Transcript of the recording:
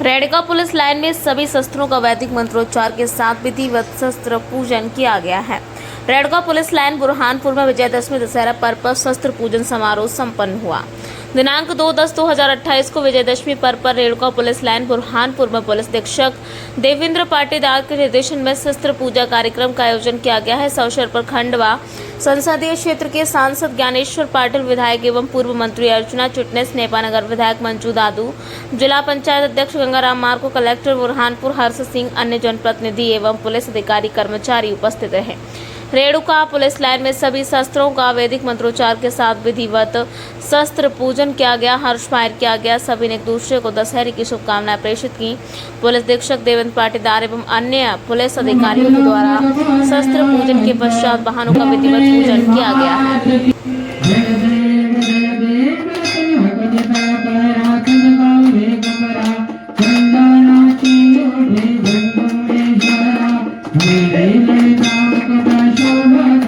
रेडका police line में सभी शस्त्रों का वैदिक मंत्रोच्चार के साथ विधिवत शस्त्र पूजन किया गया है। रेडका पुलिस लाइन बुरहानपुर में विजयदशमी दशहरा पर्व पर शस्त्र पूजन समारोह संपन्न हुआ। दिनांक 2/10/2028 को विजयदशमी पर्व पर रेडका पुलिस लाइन बुरहानपुर में पुलिस अधीक्षक देवेंद्र पाटीदार के निर्देशन में शस्त्र पूजा कार्यक्रम का आयोजन किया गया है। इस अवसर पर खंडवा संसदीय क्षेत्र के सांसद ज्ञानेश्वर पाटिल, विधायक एवं पूर्व मंत्री अर्चना चिटनेस, नेपानगर विधायक मंजू दादू, जिला पंचायत अध्यक्ष गंगाराम मार्को, कलेक्टर बुरहानपुर हर्ष सिंह, अन्य जनप्रतिनिधि एवं पुलिस अधिकारी कर्मचारी उपस्थित रहे। रेणुका पुलिस लाइन में सभी शस्त्रों का वैदिक मंत्रोच्चार के साथ विधिवत शस्त्र पूजन किया गया, हर्ष फायर किया गया। सभी ने एक दूसरे को दशहरे की शुभकामनाएं प्रेषित की। पुलिस अधीक्षक देवेंद्र पाटीदार एवं अन्य पुलिस अधिकारियों के द्वारा शस्त्र पूजन के पश्चात वाहनों का विधिवत पूजन किया गया है। Shobha